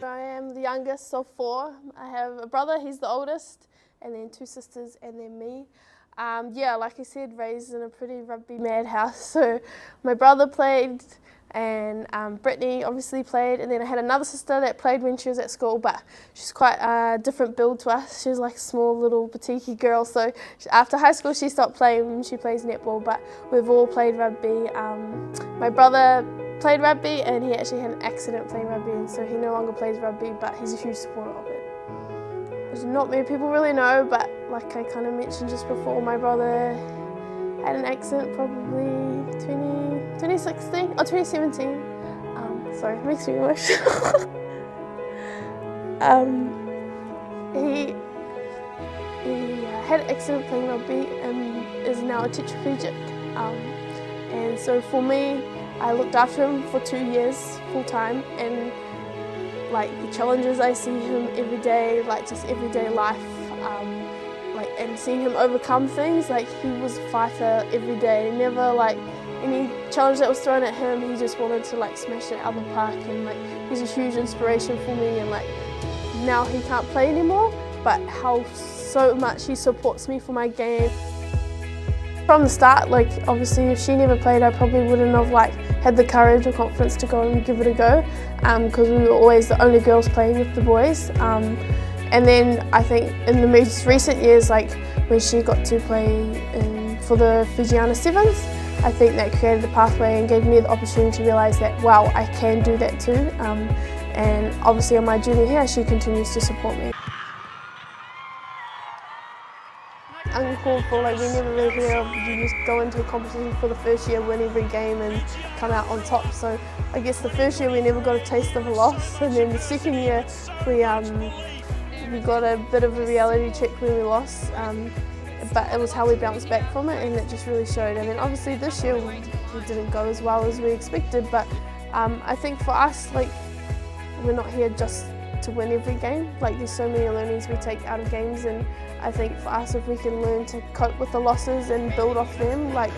I am the youngest of 4. I have a brother, he's the oldest, and then 2 sisters, and then me. Yeah, like I said, raised in a pretty rugby madhouse. So my brother played, and Brittany obviously played, and then I had another sister that played when she was at school, but she's quite a different build to us. She's like a small little petite girl, so after high school she stopped playing. She plays netball, but we've all played rugby. My brother played rugby, and he actually had an accident playing rugby, and so he no longer plays rugby, but he's a huge supporter of it. Which not many people really know, but like I kind of mentioned just before, my brother had an accident probably 2016 or 2017. Sorry, it makes me emotional. He had an accident playing rugby and is now a tetraplegic. And so for me, I looked after him for 2 years full time, and like the challenges I see him every day, like just everyday life, and seeing him overcome things, like he was a fighter every day. Never like any challenge that was thrown at him, he just wanted to like smash it out of the park, and like he's a huge inspiration for me. And like now he can't play anymore, but how so much he supports me for my game. From the start, like obviously if she never played, I probably wouldn't have like had the courage or confidence to go and give it a go, because we were always the only girls playing with the boys. And then I think in the most recent years, like when she got to play for the Fijiana Sevens, I think that created a pathway and gave me the opportunity to realise that, wow, I can do that too. And obviously on my junior year, she continues to support me. Uncalled for, like we never really hear of you just go into a competition for the first year, win every game and come out on top. So I guess the first year we never got a taste of a loss, and then the second year we got a bit of a reality check when we lost, but it was how we bounced back from it, and it just really showed. And then obviously this year we didn't go as well as we expected, but I think for us, like we're not here just to win every game. Like there's so many learnings we take out of games, and I think for us, if we can learn to cope with the losses and build off them, like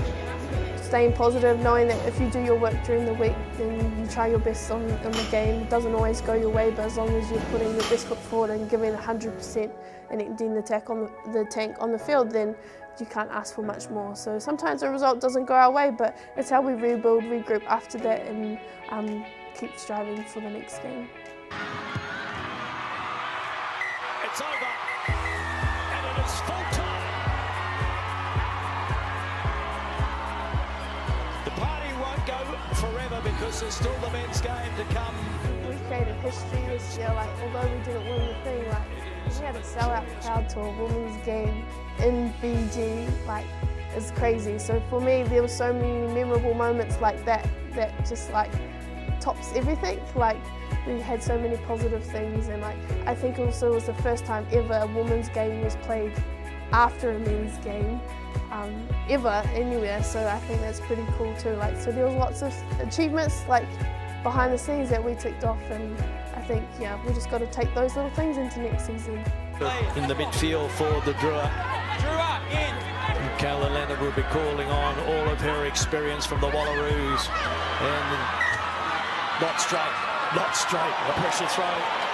staying positive, knowing that if you do your work during the week, then you try your best on the game. It doesn't always go your way, but as long as you're putting your best foot forward and giving 100% and emptying the tank on the field, then you can't ask for much more. So sometimes the result doesn't go our way, but it's how we rebuild, regroup after that, and keep striving for the next game. It's over, and it is full time. The party won't go forever because there's still the men's game to come. We created history this year. Like although we didn't win the thing, like we had a sellout crowd to a women's game in Fiji. Like it's crazy. So for me, there were so many memorable moments like that just like tops everything. Like we had so many positive things, and like I think also it was the first time ever a women's game was played after a men's game ever anywhere. So I think that's pretty cool too. Like so there was lots of achievements like behind the scenes that we ticked off, and I think we just got to take those little things into next season. In the midfield for the Drua. In. Kayla Leonard will be calling on all of her experience from the Wallaroos, and not straight, a pressure throw.